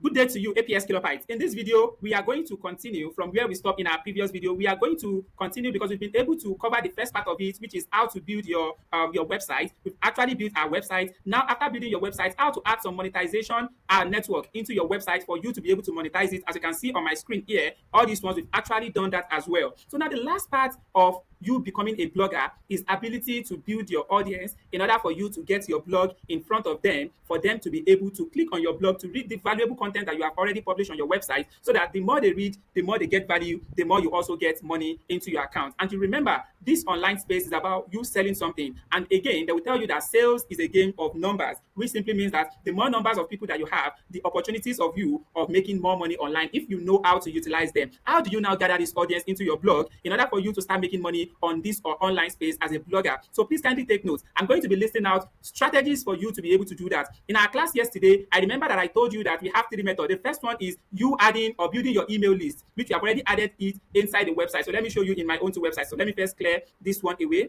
Good day to you, APS Kilobytes. In this video, we are going to continue from where we stopped in our previous video. We are going to continue because we've been able to cover the first part of it, which is how to build your website. We've actually built our website. Now, after building your website, how to add some monetization network into your website for you to be able to monetize it. As you can see on my screen here, all these ones, we've actually done that as well. So now the last part of you becoming a blogger is ability to build your audience in order for you to get your blog in front of them, for them to be able to click on your blog to read the valuable content that you have already published on your website, so that the more they read, the more they get value, the more you also get money into your account. And you remember, this online space is about you selling something. And again, they will tell you that sales is a game of numbers, which simply means that the more numbers of people that you have, the opportunities of you of making more money online if you know how to utilize them. How do you now gather this audience into your blog in order for you to start making money on this or online space as a blogger? So please kindly take notes. I'm going to be listing out strategies for you to be able to do that. In our class yesterday, I remember that I told you that we have three methods. The first one is you adding or building your email list, which you have already added it inside the website. So let me show you in my own two websites. So let me first clear this one away.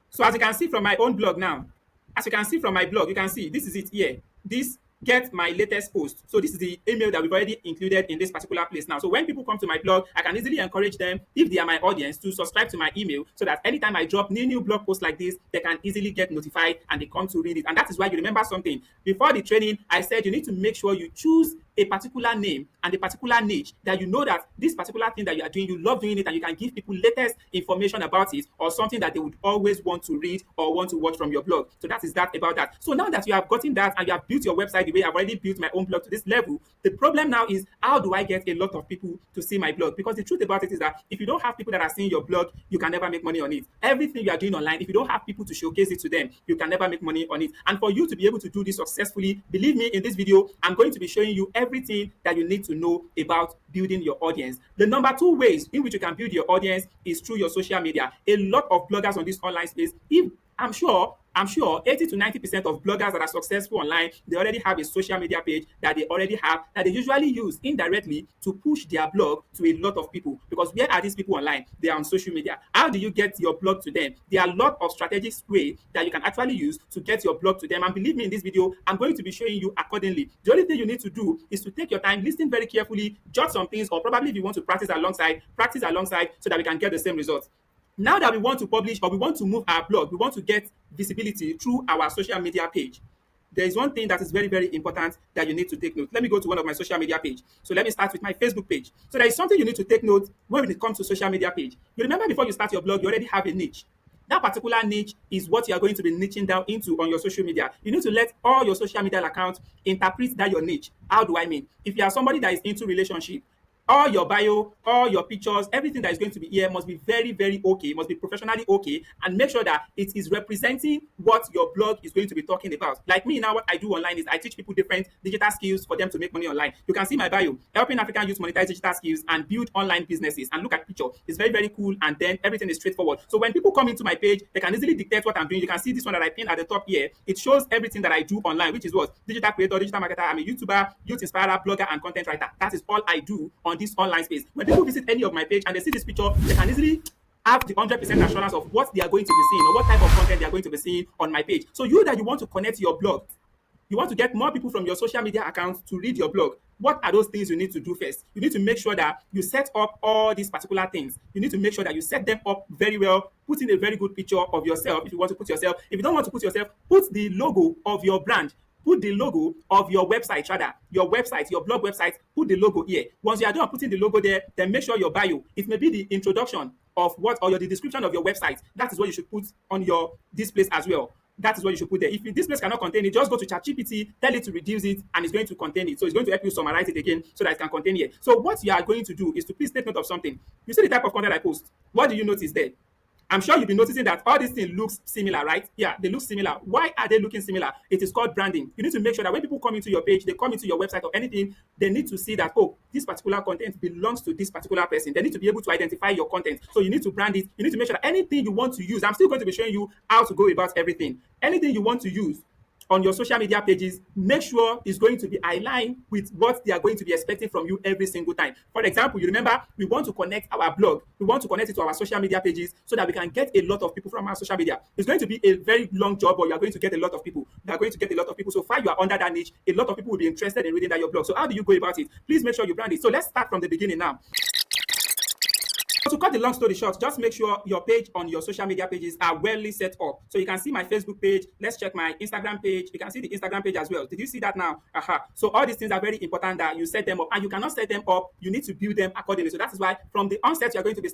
So as you can see from my own blog now, as you can see from my blog, you can see this is it here. This get my latest post. So this is the email that we've already included in this particular place now. So when people come to my blog, I can easily encourage them, if they are my audience, to subscribe to my email, so that anytime I drop new blog posts like this, they can easily get notified and they come to read it. And that is why you remember something. Before the training, I said you need to make sure you choose a particular name and a particular niche that you know that this particular thing that you are doing, you love doing it, and you can give people latest information about it, or something that they would always want to read or want to watch from your blog. So that is that about that. So now that you have gotten that and you have built your website the way I've already built my own blog to this level, the problem now is, how do I get a lot of people to see my blog? Because the truth about it is that if you don't have people that are seeing your blog, you can never make money on it. Everything you are doing online, if you don't have people to showcase it to them, you can never make money on it. And for you to be able to do this successfully, believe me, in this video, I'm going to be showing you everything that you need to know about building your audience. The number two ways in which you can build your audience is through your social media. A lot of bloggers on this online space, if I'm sure 80 to 90% of bloggers that are successful online, they already have a social media page that they already have, that they usually use indirectly to push their blog to a lot of people. Because where are these people online? They are on social media. How do you get your blog to them? There are a lot of strategic ways that you can actually use to get your blog to them. And believe me, in this video, I'm going to be showing you accordingly. The only thing you need to do is to take your time, listen very carefully, jot some things, or probably if you want to practice alongside so that we can get the same results. Now that we want to publish or we want to move our blog, we want to get visibility through our social media page, there is one thing that is very, very important that you need to take note. Let me go to one of my social media page. So let me start with my Facebook page. So there is something you need to take note when it comes to social media page. You remember, before you start your blog, you already have a niche. That particular niche is what you are going to be niching down into on your social media. You need to let all your social media accounts interpret that your niche. How do I mean? If you are somebody that is into relationship, all your bio, all your pictures, everything that is going to be here must be very, very okay, must be professionally okay, and make sure that it is representing what your blog is going to be talking about. Like me now, what I do online is I teach people different digital skills for them to make money online. You can see my bio, helping African youth monetize digital skills and build online businesses. And look at picture, it's very, very cool, and then everything is straightforward. So when people come into my page, they can easily dictate what I'm doing. You can see this one that I pinned at the top here. It shows everything that I do online, which is what? Digital creator, digital marketer. I'm a YouTuber, youth inspirer, blogger, and content writer. That is all I do on this online space. When people visit any of my page and they see this picture, they can easily have the 100% assurance of what they are going to be seeing or what type of content they are going to be seeing on my page. So you that you want to connect your blog, you want to get more people from your social media accounts to read your blog, what are those things you need to do first? You need to make sure that you set up all these particular things. You need to make sure that you set them up very well, put in a very good picture of yourself if you want to put yourself. If you don't want to put yourself, put the logo of your brand. Put the logo of your website, your website, your blog website, put the logo here. Once you are done putting the logo there, then make sure your bio, it may be the introduction of what, or the description of your website. That is what you should put on your displays as well. That is what you should put there. If this place cannot contain it, just go to ChatGPT, tell it to reduce it, and it's going to contain it. So it's going to help you summarize it again so that it can contain it. So what you are going to do is to please take note of something. You see the type of content I post. What do you notice there? I'm sure you've been noticing that all these things looks similar, right? Yeah, they look similar. Why are they looking similar? It is called branding. You need to make sure that when people come into your page, they come into your website or anything, they need to see that, oh, this particular content belongs to this particular person. They need to be able to identify your content. So you need to brand it. You need to make sure that anything you want to use, I'm still going to be showing you how to go about everything. Anything you want to use on your social media pages, make sure it's going to be aligned with what they are going to be expecting from you every single time. For example, you remember we want to connect our blog, we want to connect it to our social media pages so that we can get a lot of people from our social media. It's going to be a very long job, but you are going to get a lot of people. You are going to get a lot of people. So far, you are under that niche. A lot of people will be interested in reading that your blog. So how do you go about it? Please make sure you brand it. So let's start from the beginning now. To cut the long story short, just make sure your page on your social media pages are well set up. So you can see my Facebook page. Let's check my Instagram page. You can see the Instagram page as well. Did you see that now? So all these things are very important that you set them up, and you cannot set them up. You need to build them accordingly. So that is why from the onset you are going to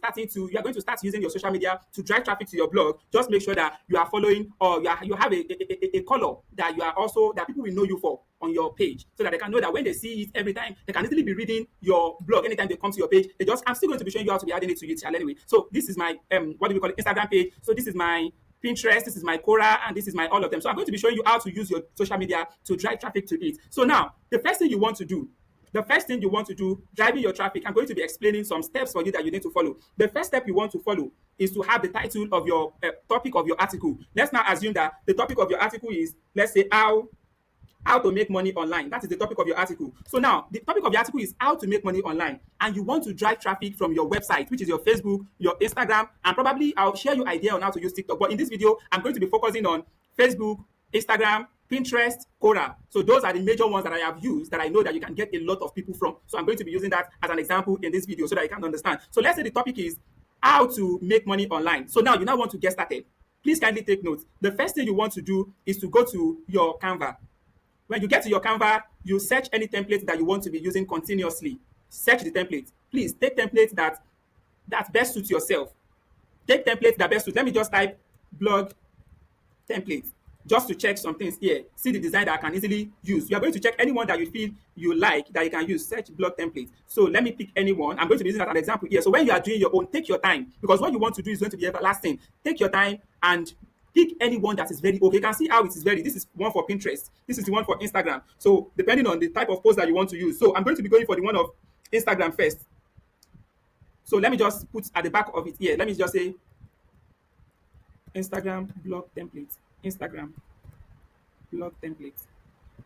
start using your social media to drive traffic to your blog. Just make sure that you are following, or you have a color that you are also that people will know you for on your page, so that they can know that when they see it every time, they can easily be reading your blog anytime they come to your page. I'm still going to be showing you how to be adding it to it anyway. So this is my what do we call it, Instagram page. So this is my Pinterest, this is my Quora, and this is my all of them. So I'm going to be showing you how to use your social media to drive traffic to it. So now the first thing you want to do, driving your traffic, I'm going to be explaining some steps for you that you need to follow. The first step you want to follow is to have the title of your topic of your article. Let's now assume that the topic of your article is, let's say, how to make money online. That is the topic of your article. So now the topic of your article is how to make money online, and you want to drive traffic from your website, which is your Facebook, your Instagram, and probably I'll share you idea on how to use TikTok. But in this video, I'm going to be focusing on Facebook, Instagram, Pinterest, Quora. So those are the major ones that I have used that I know that you can get a lot of people from. So I'm going to be using that as an example in this video so that you can understand. So let's say the topic is how to make money online. So now you want to get started. Please kindly take notes. The first thing you want to do is to go to your Canva. When you get to your Canva, you search any template that you want to be using continuously. Search the template. Please take templates that best suits yourself. Take templates that best suit. Let me just type blog template just to check some things here. See the design that I can easily use. You are going to check anyone that you feel you like that you can use. Search blog template. So let me pick anyone. I'm going to be using that as an example here. So when you are doing your own, take your time, because what you want to do is going to be everlasting. Take your time and pick anyone that is very okay. You can see how it is very. This is one for Pinterest. This is the one for Instagram. So depending on the type of post that you want to use. So I'm going to be going for the one of Instagram first. So let me just put at the back of it here. Let me just say Instagram blog template. Instagram blog template.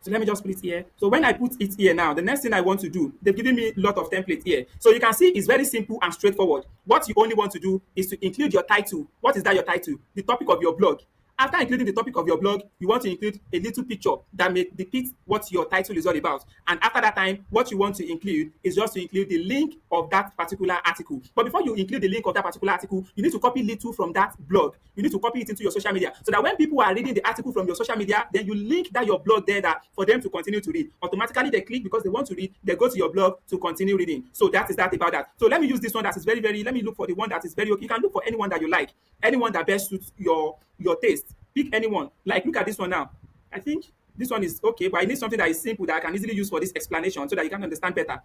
So let me just put it here. So when I put it here now, the next thing I want to do, they've given me a lot of templates here. So you can see it's very simple and straightforward. What you only want to do is to include your title. What is that, your title? The topic of your blog. After including the topic of your blog, you want to include a little picture that may depict what your title is all about. And after that time, what you want to include is just to include the link of that particular article. But before you include the link of that particular article, you need to copy little from that blog. You need to copy it into your social media so that when people are reading the article from your social media, then you link that your blog there that for them to continue to read. Automatically they click because they want to read, they go to your blog to continue reading. So that is that about that. So let me use this one that is very, very, let me look for the one that is very okay. You can look for anyone that you like, anyone that best suits your taste. Pick anyone. Like, look at this one now. I think this one is okay, but I need something that is simple that I can easily use for this explanation so that you can understand better.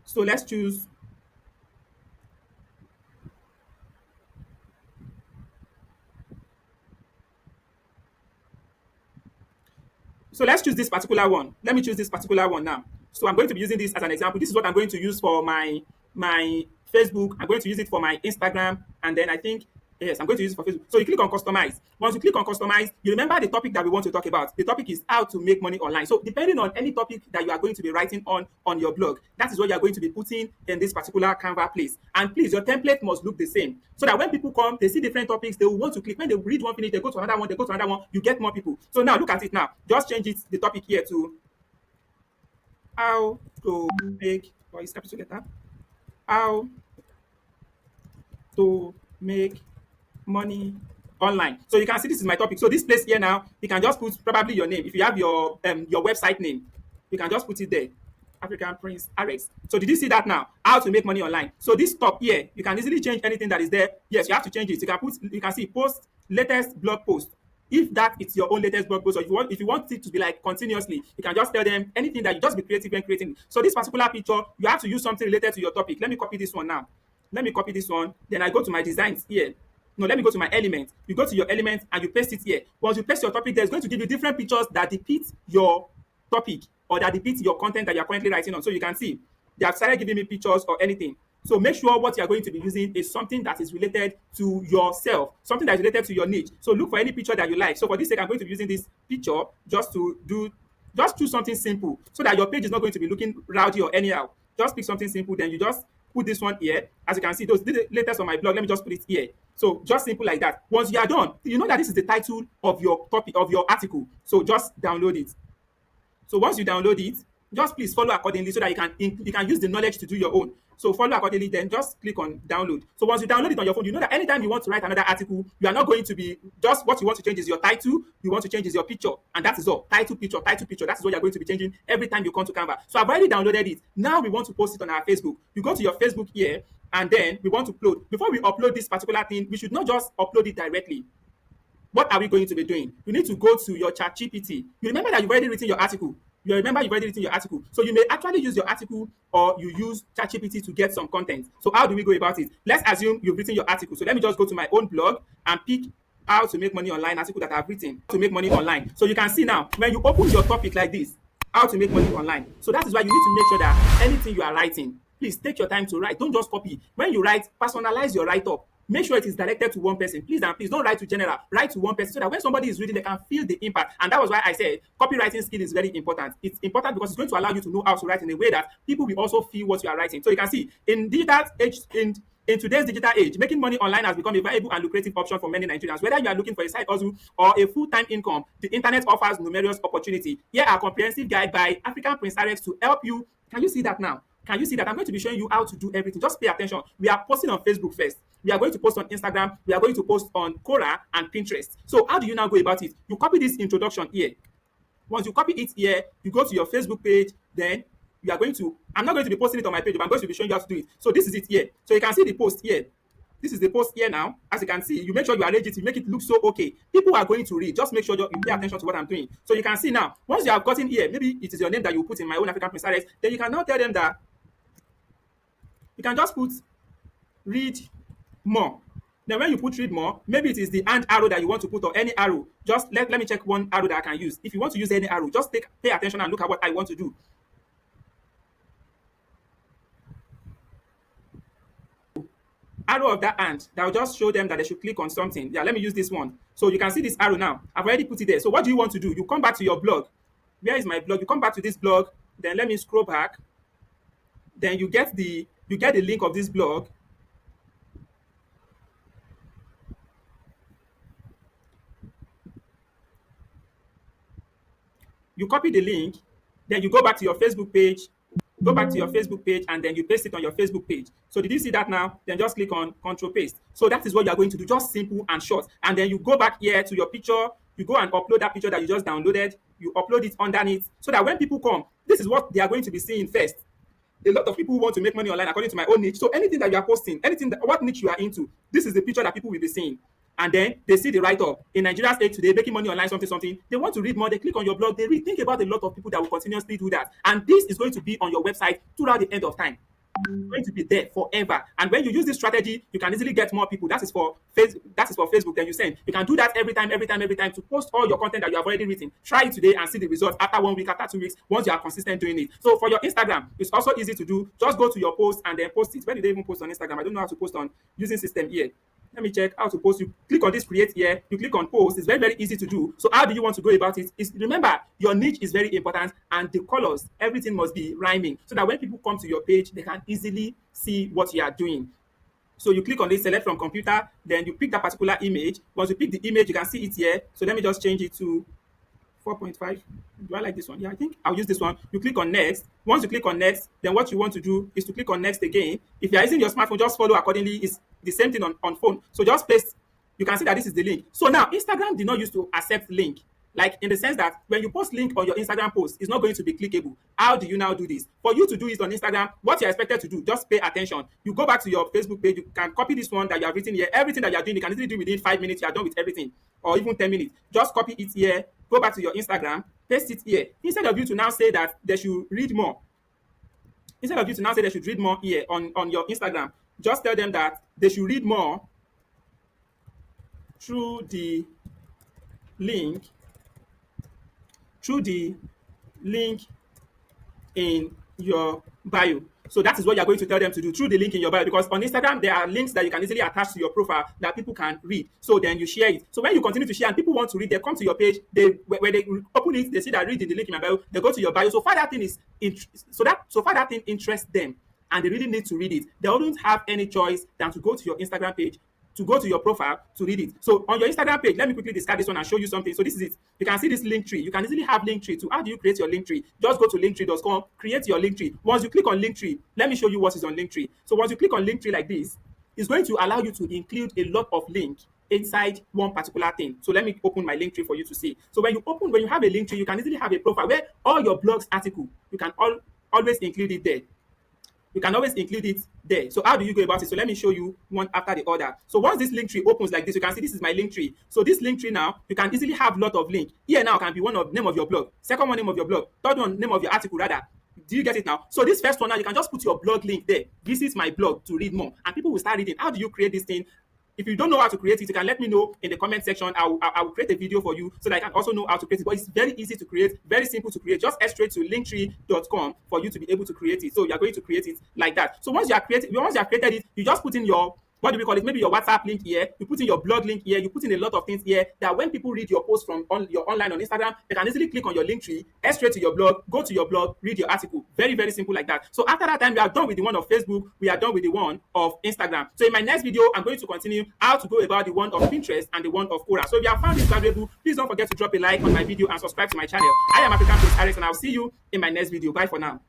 So let's choose. So let's choose this particular one. Let me choose this particular one now. So I'm going to be using this as an example. This is what I'm going to use for my Facebook. I'm going to use it for my Instagram, and then I think yes, I'm going to use it for Facebook. So you click on customize. Once you click on customize, you remember the topic that we want to talk about. The topic is how to make money online. So depending on any topic that you are going to be writing on your blog, that is what you are going to be putting in this particular Canva place. And please, your template must look the same so that when people come, they see different topics, they will want to click. When they read one finish, they go to another one, they go to another one, you get more people. So now look at it now. Just change it, the topic here to how to make, or is capital letter, how to make money online. So you can see this is my topic. So this place here now, you can just put probably your name. If you have your website name, you can just put it there. African Prince RX. So did you see that now? How to make money online. So this top here, you can easily change anything that is there. Yes, you have to change it. You can see post latest blog post. If that is your own latest blog post, or if you want it to be like continuously, you can just tell them anything that you just be creative when creating. So this particular picture, you have to use something related to your topic. Let me copy this one now. Let me copy this one. Then I go to my designs here. No, let me go to my element. You go to your element and you paste it here. Once you paste your topic, there's going to give you different pictures that depict your topic or that depict your content that you're currently writing on. So you can see they have started giving me pictures or anything. So make sure what you are going to be using is something that is related to yourself, something that is related to your niche. So look for any picture that you like. So for this sake, I'm going to be using this picture just to do, just choose something simple so that your page is not going to be looking rowdy or anyhow. Just pick something simple, then you just put this one here. As you can see, those the latest on my blog. Let me just put it here. So just simple like that. Once you are done, you know that this is the title of your topic of your article. So just download it. So once you download it, just please follow accordingly so that you can use the knowledge to do your own. So follow accordingly, then just click on download. So once you download it on your phone, you know that anytime you want to write another article, you are not going to be just what you want to change is your title, you want to change is your picture, and that is all. Title, picture, title, picture. That is what you're going to be changing every time you come to Canva. So I've already downloaded it. Now we want to post it on our Facebook. You go to your Facebook here, and then we want to upload. Before we upload this particular thing, we should not just upload it directly. What are we going to be doing? You need to go to your chat GPT. You remember that you've already written your article. You remember you've already written your article. So you may actually use your article or you use ChatGPT to get some content. So how do we go about it? Let's assume you've written your article. So let me just go to my own blog and pick how to make money online article that I've written to make money online. So you can see now, when you open your topic like this, how to make money online. So that is why you need to make sure that anything you are writing, please take your time to write. Don't just copy. When you write, personalize your write-up. Make sure it is directed to one person. Please and please don't write to general. Write to one person so that when somebody is reading, they can feel the impact. And that was why I said copywriting skill is very important. It's important because it's going to allow you to know how to write in a way that people will also feel what you are writing. So you can see in digital age, in today's digital age, making money online has become a viable and lucrative option for many Nigerians. Whether you are looking for a side hustle or a full-time income, the internet offers numerous opportunities. Here are a comprehensive guide by African Prince Alex to help you. Can you see that now? Can you see that? I'm going to be showing you how to do everything. Just pay attention. We are posting on Facebook first. We are going to post on Instagram. We are going to post on Quora and Pinterest. So how do you now go about it? You copy this introduction here. Once you copy it here, you go to your Facebook page. Then you are going to, I'm not going to be posting it on my page, but I'm going to be showing you how to do it. So this is it here. So you can see the post here. This is the post here now. As you can see, you make sure you arrange it, you make it look so okay. People are going to read. Just make sure you pay attention to what I'm doing. So you can see now, once you have gotten here, maybe it is your name that you put in my own African Prince Alex, then you can now tell them that you can just put read more. Then when you put read more, maybe it is the hand arrow that you want to put or any arrow. Just let me check one arrow that I can use. If you want to use any arrow, just pay attention and look at what I want to do. Arrow of that hand that will just show them that they should click on something. Yeah, let me use this one. So you can see this arrow now. I've already put it there. So what do you want to do? You come back to your blog. Where is my blog? You come back to this blog. Then let me scroll back. Then you get the link of this blog. You copy the link, then you go back to your Facebook page, and then you paste it on your Facebook page. So did you see that now? Then just click on Control Paste. So that is what you are going to do, just simple and short. And then you go back here to your picture, you go and upload that picture that you just downloaded, you upload it underneath, so that when people come, this is what they are going to be seeing first. A lot of people want to make money online according to my own niche. So anything that you are posting, what niche you are into, this is the picture that people will be seeing. And then they see the write-up. In Nigeria's age today, making money online, something. They want to read more. They click on your blog. They read. Think about a lot of people that will continuously do that. And this is going to be on your website throughout the end of time. It's going to be there forever. And when you use this strategy, you can easily get more people. That is for Facebook. Then you send. You can do that every time to post all your content that you have already written. Try it today and see the results after 1 week, after 2 weeks, once you are consistent doing it. So for your Instagram, it's also easy to do. Just go to your post and then post it. Where did they even post on Instagram? I don't know how to post on using system here. Let me check how to post. You click on this create here, you click on post. It's very, very easy to do. So how do you want to go about it? Remember, your niche is very important and the colors, everything must be rhyming so that when people come to your page, they can easily see what you are doing. So you click on this, select from computer, then you pick that particular image. Once you pick the image, you can see it here. So let me just change it to 4.5. Do I like this one? Yeah, I think I'll use this one. You click on next. Once you click on next, then what you want to do is to click on next again. If you are using your smartphone, just follow accordingly. It's the same thing on phone. So just paste. You can see that this is the link. So now Instagram did not used to accept link. Like in the sense that when you post link on your Instagram post, it's not going to be clickable. How do you now do this? For you to do it on Instagram, what you're expected to do, just pay attention. You go back to your Facebook page, you can copy this one that you have written here. Everything that you're doing, you can easily do within 5 minutes. You are done with everything, or even 10 minutes. Just copy it here, go back to your Instagram, paste it here. Instead of you to now say that they should read more, here on your Instagram, just tell them that they should read more through the link in your bio. So that is what you're going to tell them to do through the link in your bio, because on Instagram there are links that you can easily attach to your profile that people can read. So then you share it. So when you continue to share and people want to read, they come to your page, they when they open it, they see that reading the link in my bio, they go to your bio. So far that thing is so far that thing interests them and they really need to read it. They wouldn't have any choice than to go to your Instagram page, to go to your profile to read it. So on your Instagram page, let me quickly discard this one and show you something. So this is it. You can see this link tree. You can easily have link tree. To how do you create your link tree? Just go to linktree.com, create your link tree. Once you click on link tree, let me show you what is on link tree. So once you click on link tree like this, it's going to allow you to include a lot of link inside one particular thing. So let me open my link tree for you to see. So when you have a link tree, you can easily have a profile where all your blogs article, you can always include it there. You can always include it there. So how do you go about it? So let me show you one after the other. So once this link tree opens like this, you can see this is my link tree. So this link tree now, you can easily have a lot of link. Here now can be one of name of your blog, second one name of your blog, third one name of your article rather. Do you get it now? So this first one now, you can just put your blog link there. Visit my blog to read more, and people will start reading. How do you create this thing? If you don't know how to create it, you can let me know in the comment section. I will create a video for you so that I can also know how to create it. But it's very easy to create, very simple to create. Just head straight to linktree.com for you to be able to create it. So you're going to create it like that. So once you have created it, you just put in your, what do we call it? Maybe your WhatsApp link here. You put in your blog link here. You put in a lot of things here that when people read your post from your online on Instagram, they can easily click on your link tree, head straight to your blog, go to your blog, read your article. Very, very simple like that. So after that time, we are done with the one of Facebook. We are done with the one of Instagram. So in my next video, I'm going to continue how to go about the one of Pinterest and the one of Quora. So if you have found this valuable, please don't forget to drop a like on my video and subscribe to my channel. I am African Prince Alex, and I'll see you in my next video. Bye for now.